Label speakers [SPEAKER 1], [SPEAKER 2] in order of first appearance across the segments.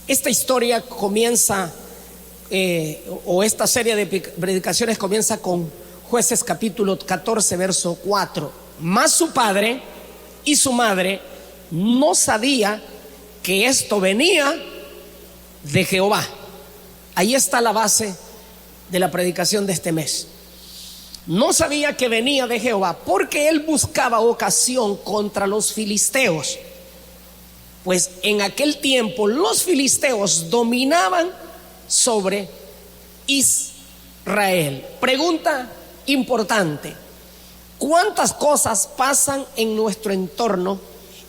[SPEAKER 1] Esta historia comienza, o esta serie de predicaciones comienza con Jueces capítulo 14, verso 4. Mas su padre y su madre no sabía que esto venía de Jehová. Ahí está la base de la predicación de este mes. No sabía que venía de Jehová porque él buscaba ocasión contra los filisteos, pues en aquel tiempo los filisteos dominaban sobre Israel. Pregunta importante: ¿cuántas cosas pasan en nuestro entorno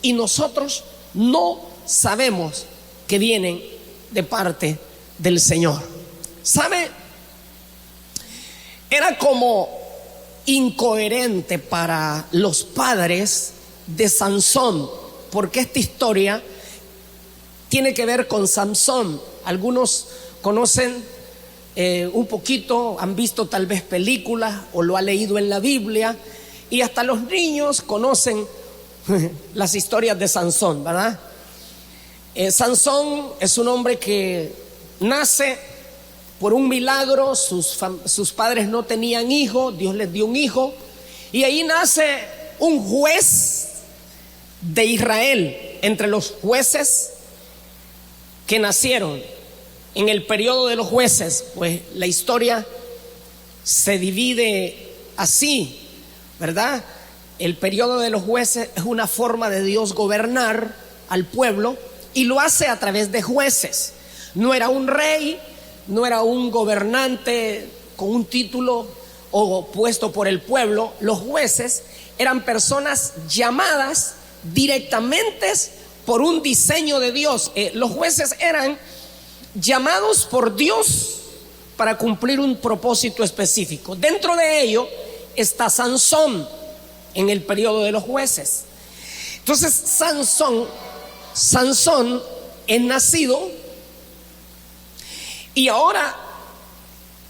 [SPEAKER 1] y nosotros no sabemos que vienen de parte del Señor? ¿Sabe? Era como incoherente para los padres de Sansón, porque esta historia tiene que ver con Sansón. Algunos conocen un poquito, han visto tal vez películas o lo han leído en la Biblia, y hasta los niños conocen las historias de Sansón, ¿verdad? Sansón es un hombre que nace por un milagro. Sus padres no tenían hijo, Dios les dio un hijo, y ahí nace un juez de Israel. Entre los jueces que nacieron en el periodo de los jueces, pues la historia se divide así, ¿verdad? El periodo de los jueces es una forma de Dios gobernar al pueblo, y lo hace a través de jueces. No era un rey, no era un gobernante con un título o puesto por el pueblo. Los jueces eran personas llamadas directamente por un diseño de Dios. Los jueces eran llamados por Dios para cumplir un propósito específico. Dentro de ello está Sansón en el periodo de los jueces. Entonces Sansón es nacido, y ahora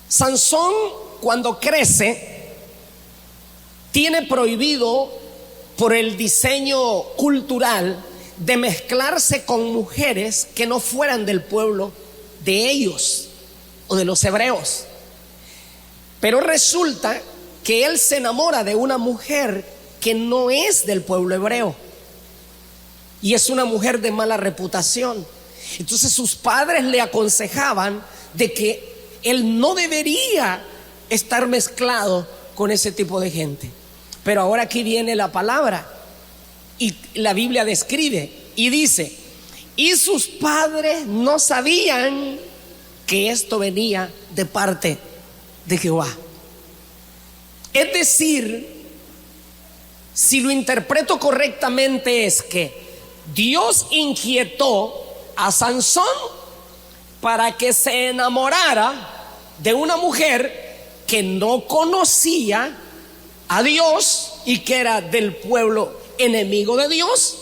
[SPEAKER 1] Sansón, cuando crece, tiene prohibido por el diseño cultural de mezclarse con mujeres que no fueran del pueblo de ellos o de los hebreos. Pero resulta que él se enamora de una mujer que no es del pueblo hebreo, y es una mujer de mala reputación. Entonces sus padres le aconsejaban de que él no debería estar mezclado con ese tipo de gente. Pero ahora aquí viene la palabra, y la Biblia describe y dice: y sus padres no sabían que esto venía de parte de Jehová. Es decir, si lo interpreto correctamente, es que Dios inquietó a Sansón para que se enamorara de una mujer que no conocía a Dios y que era del pueblo enemigo de Dios,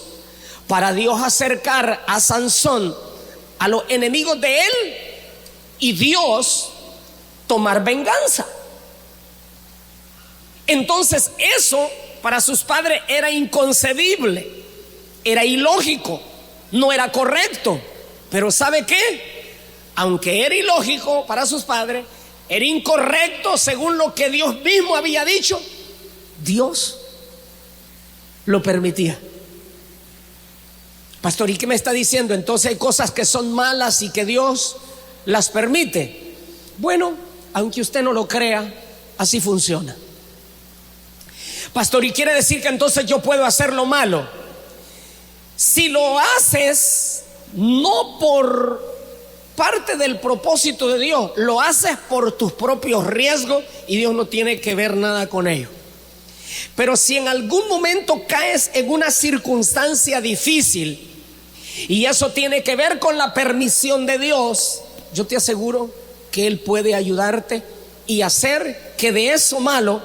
[SPEAKER 1] para Dios acercar a Sansón a los enemigos de él y Dios tomar venganza. Entonces eso para sus padres era inconcebible, era ilógico, no era correcto. Pero ¿sabe qué? Aunque era ilógico para sus padres, era incorrecto según lo que Dios mismo había dicho, Dios lo permitía. Pastor, ¿y qué me está diciendo? Entonces hay cosas que son malas y que Dios las permite. Bueno, aunque usted no lo crea, así funciona. Pastor, ¿y quiere decir que entonces yo puedo hacer lo malo? Si lo haces no por parte del propósito de Dios, lo haces por tus propios riesgos, y Dios no tiene que ver nada con ello. Pero si en algún momento caes en una circunstancia difícil y eso tiene que ver con la permisión de Dios, yo te aseguro que Él puede ayudarte y hacer que de eso malo,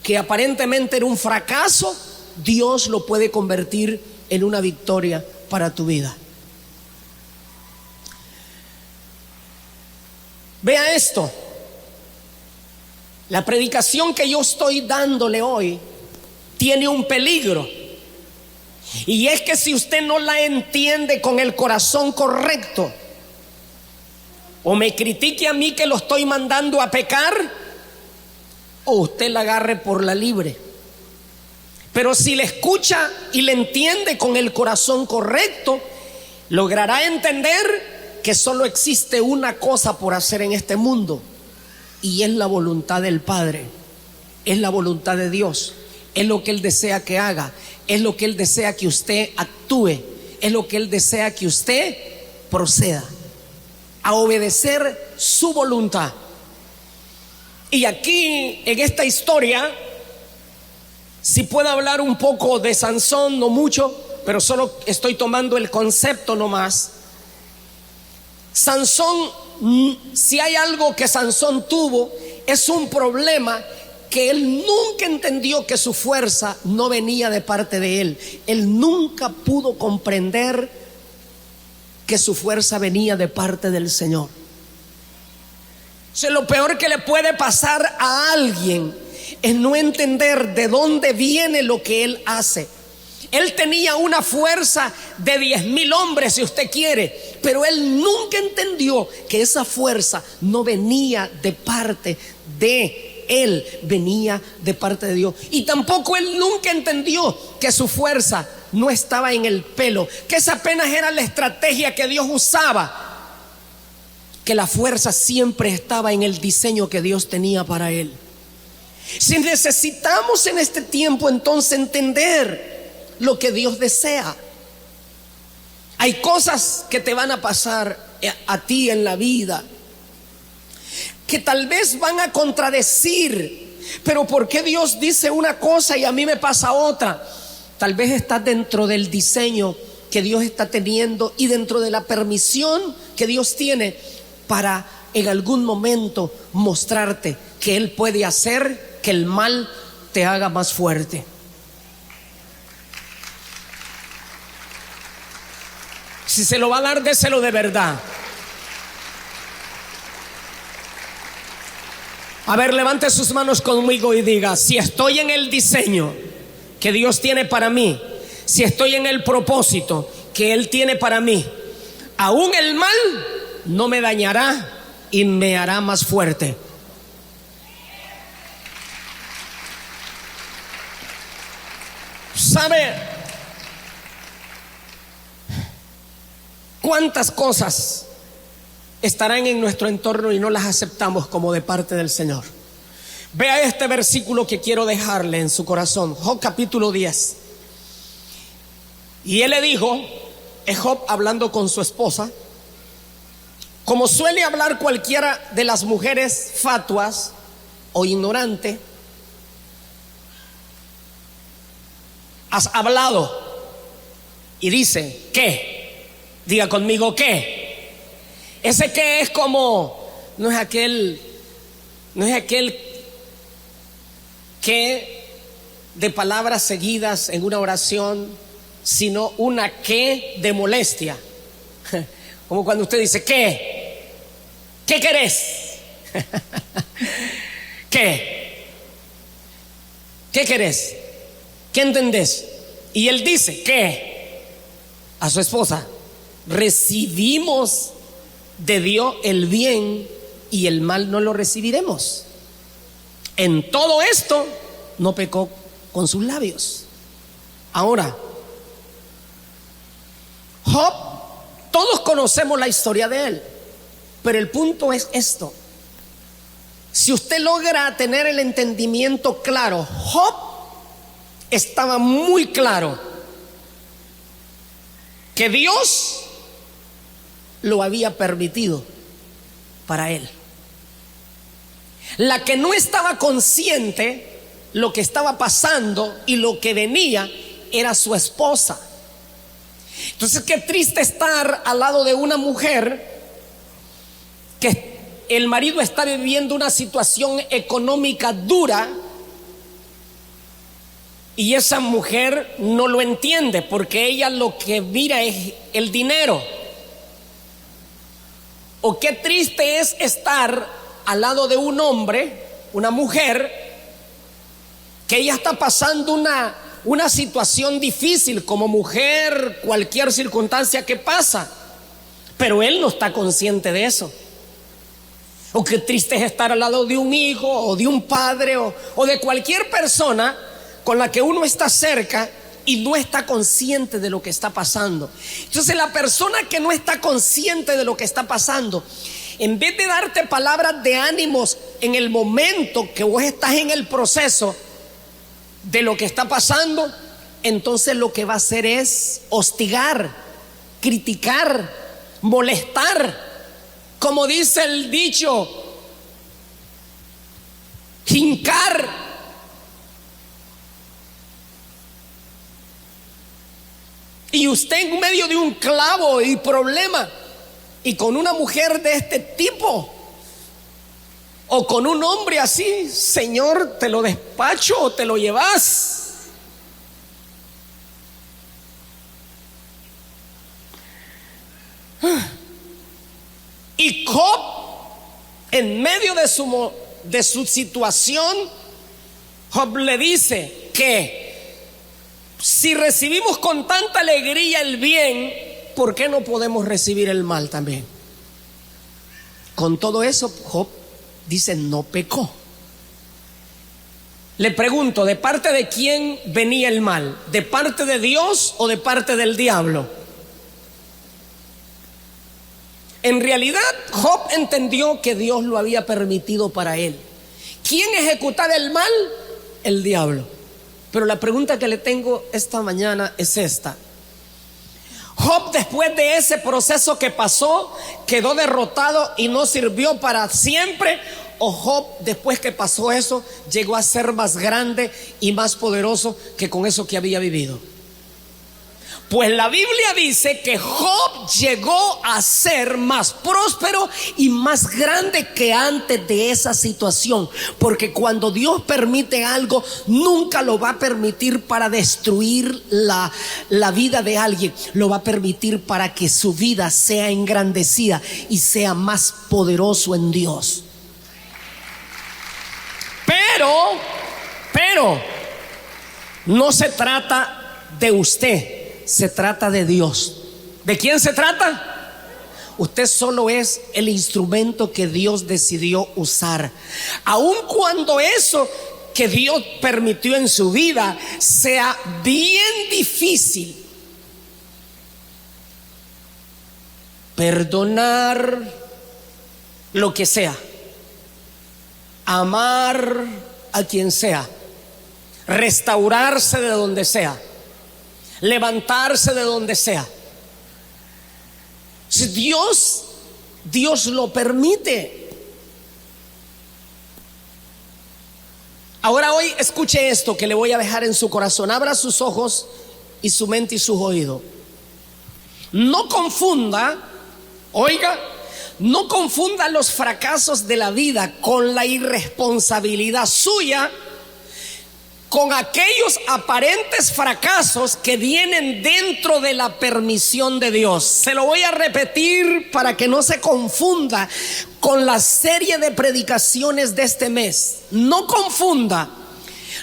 [SPEAKER 1] que aparentemente era un fracaso, Dios lo puede convertir en una victoria para tu vida. Vea esto. La predicación que yo estoy dándole hoy tiene un peligro, y es que si usted no la entiende con el corazón correcto, o me critique a mí que lo estoy mandando a pecar, o usted la agarre por la libre. Pero si le escucha y le entiende con el corazón correcto, logrará entender que solo existe una cosa por hacer en este mundo, y es la voluntad del Padre, es la voluntad de Dios, es lo que Él desea que haga, es lo que Él desea que usted actúe, es lo que Él desea que usted proceda a obedecer su voluntad. Y aquí en esta historia, si puedo hablar un poco de Sansón, no mucho, pero solo estoy tomando el concepto nomás. Sansón, si hay algo que Sansón tuvo, es un problema que él nunca entendió, que su fuerza no venía de parte de él. Él nunca pudo comprender que su fuerza venía de parte del Señor. O sea, lo peor que le puede pasar a alguien es no entender de dónde viene lo que él hace. Él tenía una fuerza de 10,000 hombres, si usted quiere, pero él nunca entendió que esa fuerza no venía de parte de él, venía de parte de Dios. Y tampoco él nunca entendió que su fuerza no estaba en el pelo, que esa apenas era la estrategia que Dios usaba, que la fuerza siempre estaba en el diseño que Dios tenía para él. Si necesitamos en este tiempo entonces entender lo que Dios desea. Hay cosas que te van a pasar a ti en la vida que tal vez van a contradecir, pero ¿por qué Dios dice una cosa y a mí me pasa otra? Tal vez estás dentro del diseño que Dios está teniendo y dentro de la permisión que Dios tiene para en algún momento mostrarte que Él puede hacer que el mal te haga más fuerte. Si se lo va a dar, déselo de verdad. A ver, levante sus manos conmigo y diga: si estoy en el diseño que Dios tiene para mí, si estoy en el propósito que Él tiene para mí, aún el mal no me dañará y me hará más fuerte. ¿Sabe cuántas cosas estarán en nuestro entorno y no las aceptamos como de parte del Señor? Vea este versículo que quiero dejarle en su corazón, Job capítulo 10. Y él le dijo, es Job hablando con su esposa, como suele hablar cualquiera de las mujeres fatuas o ignorante. Has hablado. Y dice, ¿qué? Diga conmigo, ¿qué? Ese qué es como, no es aquel que de palabras seguidas en una oración, sino una qué de molestia. Como cuando usted dice, ¿qué? ¿Qué querés? ¿Qué? ¿Qué querés? ¿Qué entendés? Y él dice, ¿qué? A su esposa, recibimos de Dios el bien y el mal no lo recibiremos. En todo esto no pecó con sus labios. Ahora, Job, todos conocemos la historia de él, pero el punto es esto: si usted logra tener el entendimiento claro, Job estaba muy claro que Dios lo había permitido para él. La que no estaba consciente lo que estaba pasando y lo que venía era su esposa. Entonces, qué triste estar al lado de una mujer que el marido está viviendo una situación económica dura y esa mujer no lo entiende porque ella lo que mira es el dinero. O qué triste es estar al lado de un hombre, una mujer, que ella está pasando una situación difícil como mujer, cualquier circunstancia que pasa, pero él no está consciente de eso. O qué triste es estar al lado de un hijo o de un padre o de cualquier persona con la que uno está cerca y no está consciente de lo que está pasando. Entonces la persona que no está consciente de lo que está pasando, en vez de darte palabras de ánimos en el momento que vos estás en el proceso de lo que está pasando, entonces lo que va a hacer es hostigar, criticar, molestar. Como dice el dicho, hincar. Y usted en medio de un clavo y problema, y con una mujer de este tipo, o con un hombre así, Señor, ¿te lo despacho o te lo llevas? Y Job, en medio de su situación, Job le dice que si recibimos con tanta alegría el bien, ¿por qué no podemos recibir el mal también? Con todo eso, Job dice, no pecó. Le pregunto, ¿de parte de quién venía el mal? ¿De parte de Dios o de parte del diablo? En realidad, Job entendió que Dios lo había permitido para él. ¿Quién ejecutaba el mal? El diablo. Pero la pregunta que le tengo esta mañana es esta: Job, después de ese proceso que pasó, quedó derrotado y no sirvió para siempre, o Job, después que pasó eso, llegó a ser más grande y más poderoso que con eso que había vivido. Pues la Biblia dice que Job llegó a ser más próspero y más grande que antes de esa situación. Porque cuando Dios permite algo, nunca lo va a permitir para destruir la vida de alguien. Lo va a permitir para que su vida sea engrandecida y sea más poderoso en Dios. Pero no se trata de usted, se trata de Dios. ¿De quién se trata? Usted solo es el instrumento que Dios decidió usar. Aun cuando eso que Dios permitió en su vida sea bien difícil, perdonar lo que sea, amar a quien sea, restaurarse de donde sea, levantarse de donde sea. Si Dios lo permite. Ahora hoy escuche esto que le voy a dejar en su corazón. Abra sus ojos y su mente y sus oídos. No confunda, oiga, no confunda los fracasos de la vida con la irresponsabilidad suya, con aquellos aparentes fracasos que vienen dentro de la permisión de Dios. Se lo voy a repetir para que no se confunda con la serie de predicaciones de este mes. No confunda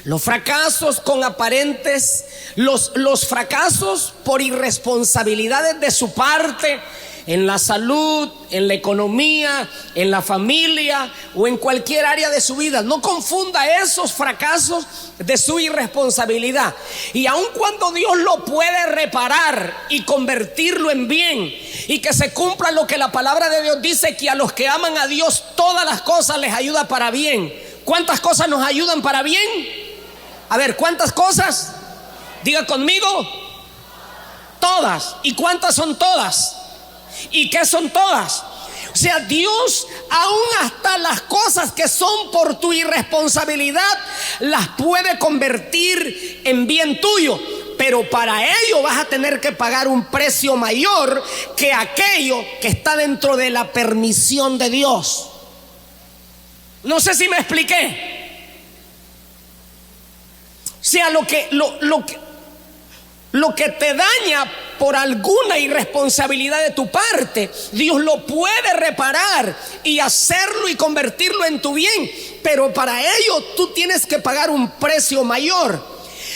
[SPEAKER 1] los fracasos con aparentes, los fracasos por irresponsabilidades de su parte, en la salud, en la economía, en la familia o en cualquier área de su vida. No confunda esos fracasos de su irresponsabilidad. Y aun cuando Dios lo puede reparar y convertirlo en bien, y que se cumpla lo que la palabra de Dios dice, que a los que aman a Dios todas las cosas les ayuda para bien. ¿Cuántas cosas nos ayudan para bien? A ver, ¿cuántas cosas? Diga conmigo, todas. ¿Y cuántas son todas? ¿Y qué son todas? O sea, Dios aún hasta las cosas que son por tu irresponsabilidad las puede convertir en bien tuyo, pero para ello vas a tener que pagar un precio mayor que aquello que está dentro de la permisión de Dios. No sé si me expliqué. O sea, lo que te daña por alguna irresponsabilidad de tu parte, Dios lo puede reparar y hacerlo y convertirlo en tu bien, pero para ello tú tienes que pagar un precio mayor.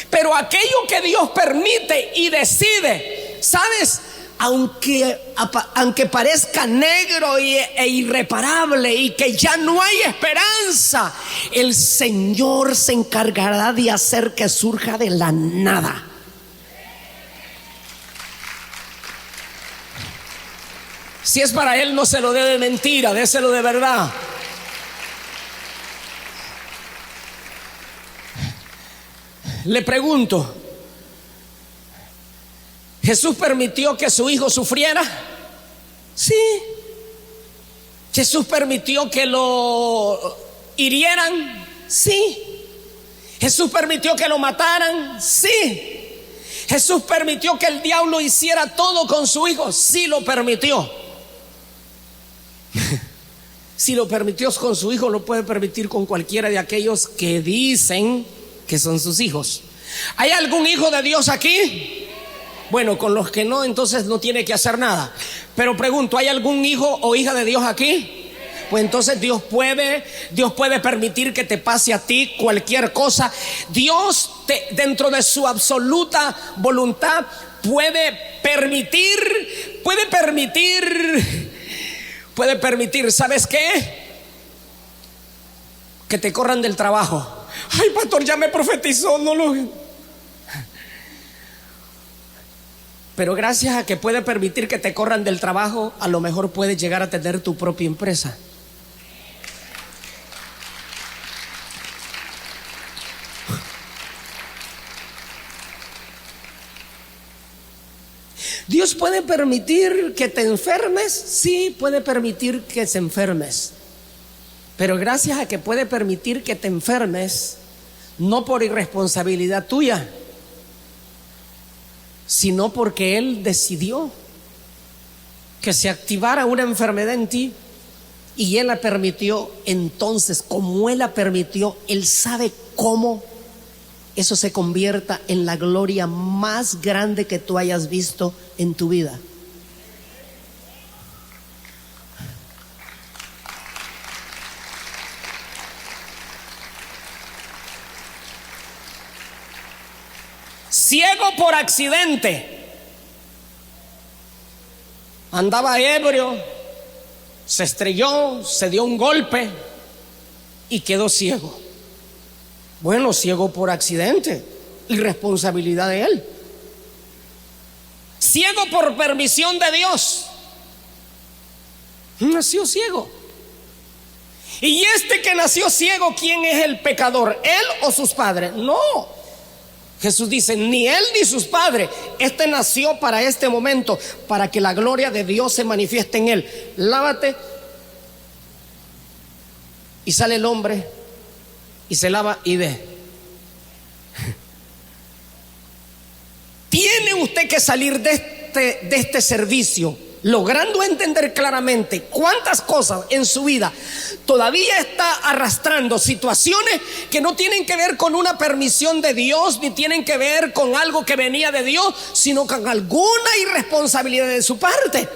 [SPEAKER 1] Pero aquello que Dios permite y decide, ¿sabes? aunque parezca negro e irreparable y que ya no hay esperanza, el Señor se encargará de hacer que surja de la nada. Si es para Él, no se lo dé de mentira, déselo de verdad. Le pregunto, ¿Jesús permitió que su hijo sufriera? Sí. ¿Jesús permitió que lo hirieran? Sí. ¿Jesús permitió que lo mataran? Sí. ¿Jesús permitió que el diablo hiciera todo con su hijo? Sí, lo permitió. Si lo permitió con su hijo, lo puede permitir con cualquiera de aquellos que dicen que son sus hijos. ¿Hay algún hijo de Dios aquí? Bueno, con los que no, entonces no tiene que hacer nada. Pero pregunto, ¿hay algún hijo o hija de Dios aquí? Pues entonces Dios puede permitir que te pase a ti cualquier cosa. Dios dentro de su absoluta voluntad puede permitir, ¿sabes qué? Que te corran del trabajo. Ay, pastor, ya me profetizó, no lo... Pero gracias a que puede permitir que te corran del trabajo, a lo mejor puedes llegar a tener tu propia empresa. Dios puede permitir que te enfermes, sí, puede permitir que te enfermes. Pero gracias a que puede permitir que te enfermes, no por irresponsabilidad tuya, sino porque Él decidió que se activara una enfermedad en ti y Él la permitió. Entonces, como Él la permitió, Él sabe cómo eso se convierta en la gloria más grande que tú hayas visto en tu vida. Ciego por accidente, andaba ebrio, se estrelló, se dio un golpe y quedó ciego. Bueno, ciego por accidente, irresponsabilidad de él. Ciego por permisión de Dios, nació ciego. Y este que nació ciego, ¿quién es el pecador? ¿Él o sus padres? No. Jesús dice, ni él ni sus padres. Este nació para este momento, para que la gloria de Dios se manifieste en él. Lávate. Y sale el hombre y se lava y ve. Tiene usted que salir de este servicio logrando entender claramente cuántas cosas en su vida todavía está arrastrando, situaciones que no tienen que ver con una permisión de Dios, ni tienen que ver con algo que venía de Dios, sino con alguna irresponsabilidad de su parte.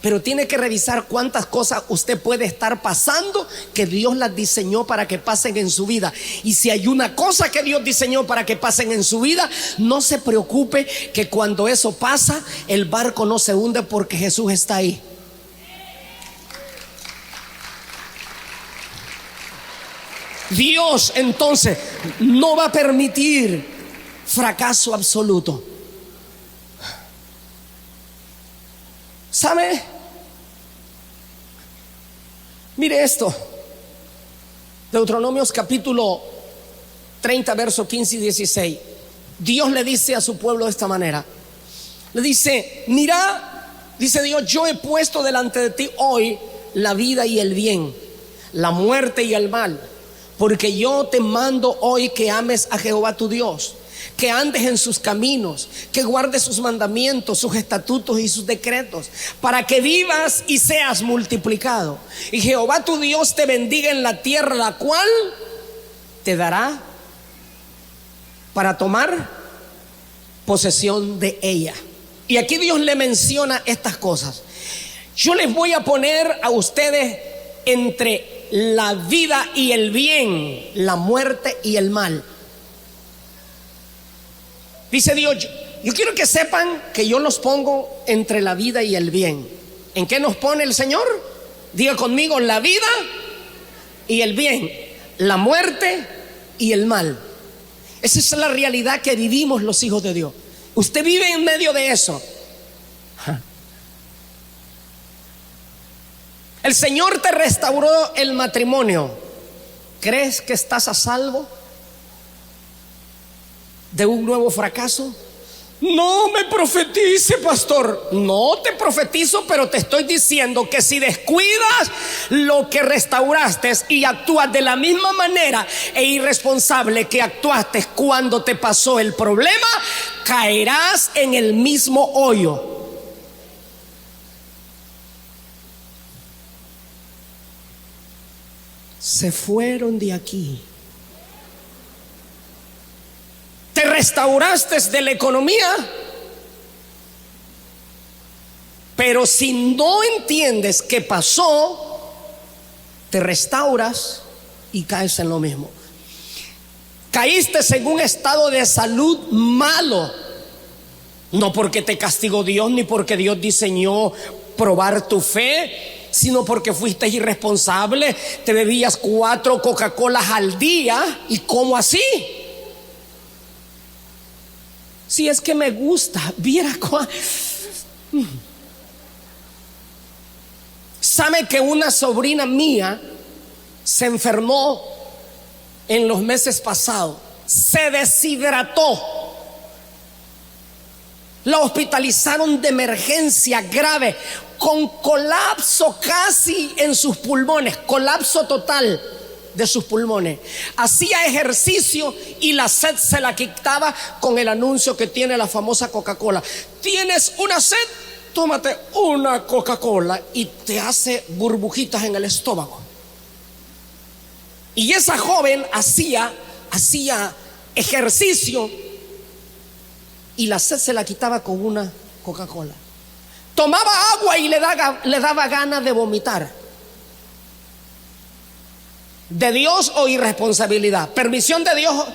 [SPEAKER 1] Pero tiene que revisar cuántas cosas usted puede estar pasando que Dios las diseñó para que pasen en su vida. Y si hay una cosa que Dios diseñó para que pasen en su vida, no se preocupe que cuando eso pasa, el barco no se hunde, porque Jesús está ahí. Dios entonces no va a permitir fracaso absoluto. ¿Sabe? Mire esto. Deuteronomios capítulo 30, versos 15 y 16. Dios le dice a su pueblo de esta manera. Le dice, mira, dice Dios, yo he puesto delante de ti hoy la vida y el bien, la muerte y el mal, porque yo te mando hoy que ames a Jehová tu Dios, que andes en sus caminos, que guardes sus mandamientos, sus estatutos y sus decretos, para que vivas y seas multiplicado. Y Jehová tu Dios te bendiga en la tierra, la cual te dará para tomar posesión de ella. Y aquí Dios le menciona estas cosas. Yo les voy a poner a ustedes entre la vida y el bien, la muerte y el mal. Dice Dios, yo quiero que sepan que yo los pongo entre la vida y el bien. ¿En qué nos pone el Señor? Diga conmigo, la vida y el bien, la muerte y el mal. Esa es la realidad que vivimos los hijos de Dios. Usted vive en medio de eso. El Señor te restauró el matrimonio. ¿Crees que estás a salvo de un nuevo fracaso? No me profetice, pastor. No te profetizo, pero te estoy diciendo que si descuidas lo que restauraste y actúas de la misma manera e irresponsable que actuaste cuando te pasó el problema, caerás en el mismo hoyo. Se fueron de aquí. Te restauraste de la economía, pero si no entiendes qué pasó, te restauras y caes en lo mismo. Caíste en un estado de salud malo, no porque te castigó Dios ni porque Dios diseñó probar tu fe, sino porque fuiste irresponsable. Te bebías 4 Coca-Colas al día. ¿Y cómo así? Si es que me gusta, viera ¿sabe que una sobrina mía se enfermó en los meses pasados? Se deshidrató. La hospitalizaron de emergencia grave, con colapso casi en sus pulmones, colapso total de sus pulmones. Hacía ejercicio y la sed se la quitaba con el anuncio que tiene la famosa Coca-Cola. ¿Tienes una sed? Tómate una Coca-Cola, y te hace burbujitas en el estómago. Y esa joven hacía ejercicio y la sed se la quitaba con una Coca-Cola. Tomaba agua y le daba ganas de vomitar. ¿De Dios o irresponsabilidad? ¿Permisión de Dios?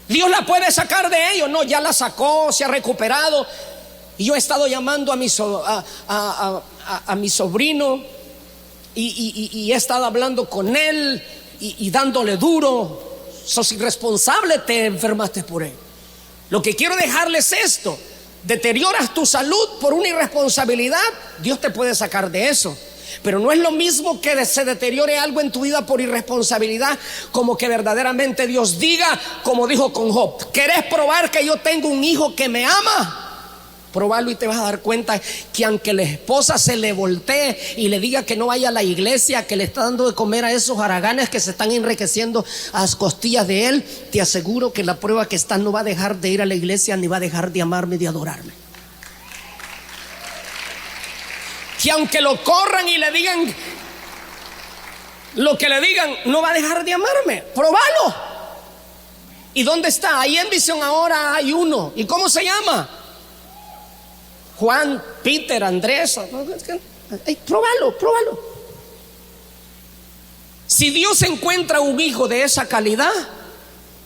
[SPEAKER 1] ¿Dios la puede sacar de ello? No, ya la sacó, se ha recuperado. Y yo he estado llamando a mi sobrino y he estado hablando con él y dándole duro. Sos irresponsable, te enfermaste por él. Lo que quiero dejarles es esto: deterioras tu salud por una irresponsabilidad, Dios te puede sacar de eso. Pero no es lo mismo que se deteriore algo en tu vida por irresponsabilidad, como que verdaderamente Dios diga, como dijo con Job: ¿querés probar que yo tengo un hijo que me ama? Probarlo y te vas a dar cuenta que aunque la esposa se le voltee y le diga que no vaya a la iglesia, que le está dando de comer a esos haraganes que se están enriqueciendo a las costillas de él, te aseguro que la prueba que está no va a dejar de ir a la iglesia, ni va a dejar de amarme, de adorarme. Que aunque lo corran y le digan lo que le digan, no va a dejar de amarme. Probalo. ¿Y dónde está? Ahí en Visión Ahora hay uno. ¿Y cómo se llama? Juan, Peter, Andrés. Próbalo. Si Dios encuentra un hijo de esa calidad,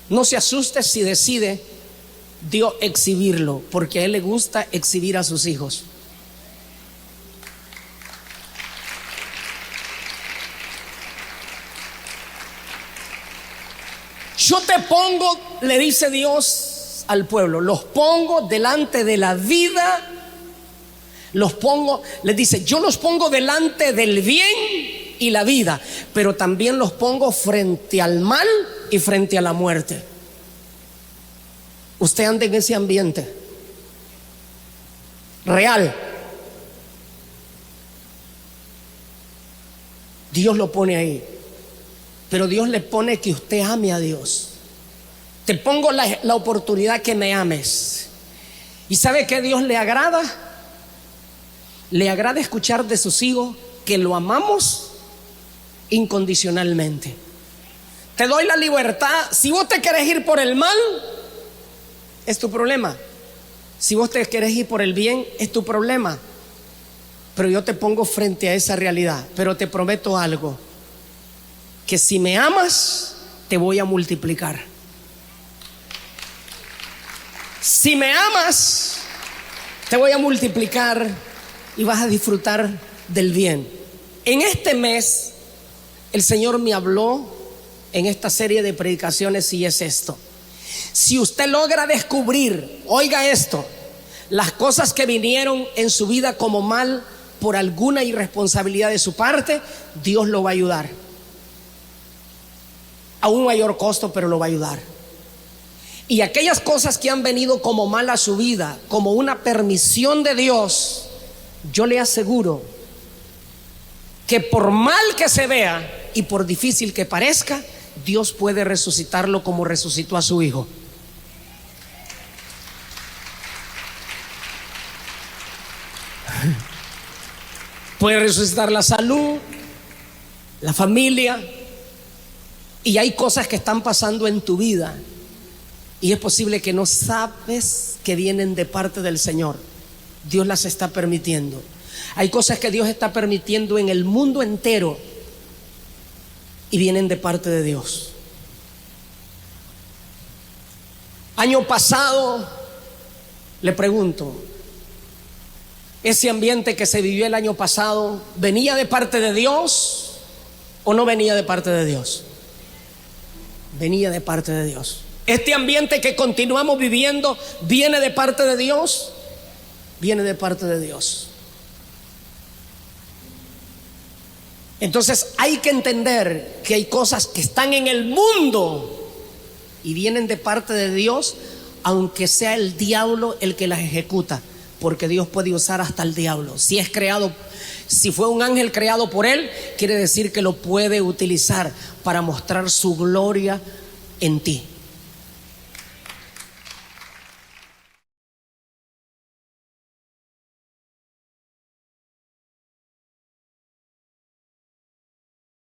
[SPEAKER 1] no se asuste si decide Dios exhibirlo, porque a Él le gusta exhibir a sus hijos. Yo te pongo, le dice Dios al pueblo, los pongo delante de la vida. Les dice, yo los pongo delante del bien y la vida, pero también los pongo frente al mal y frente a la muerte. Usted anda en ese ambiente real. Dios lo pone ahí, pero Dios le pone que usted ame a Dios. Te pongo la oportunidad que me ames. ¿Y sabe qué Dios le agrada? Le agrada escuchar de sus hijos que lo amamos incondicionalmente. Te doy la libertad. Si vos te querés ir por el mal, es tu problema. Si vos te querés ir por el bien, es tu problema. Pero yo te pongo frente a esa realidad. Pero te prometo algo: que si me amas, te voy a multiplicar. Si me amas, te voy a multiplicar y vas a disfrutar del bien. En este mes, el Señor me habló en esta serie de predicaciones y es esto: si usted logra descubrir, oiga esto, las cosas que vinieron en su vida como mal por alguna irresponsabilidad de su parte, Dios lo va a ayudar. A un mayor costo, pero lo va a ayudar. Y aquellas cosas que han venido como mal a su vida, como una permisión de Dios, yo le aseguro que por mal que se vea y por difícil que parezca, Dios puede resucitarlo como resucitó a su hijo. Puede resucitar la salud, la familia. Y hay cosas que están pasando en tu vida y es posible que no sabes que vienen de parte del Señor. Dios las está permitiendo. Hay cosas que Dios está permitiendo en el mundo entero y vienen de parte de Dios. Año pasado, le pregunto, ¿ese ambiente que se vivió el año pasado venía de parte de Dios o no venía de parte de Dios? Venía de parte de Dios. Este ambiente que continuamos viviendo viene de parte de Dios, viene de parte de Dios. Entonces hay que entender que hay cosas que están en el mundo y vienen de parte de Dios, aunque sea el diablo el que las ejecuta, porque Dios puede usar hasta el diablo. Si es creado, si fue un ángel creado por él, quiere decir que lo puede utilizar para mostrar su gloria en ti.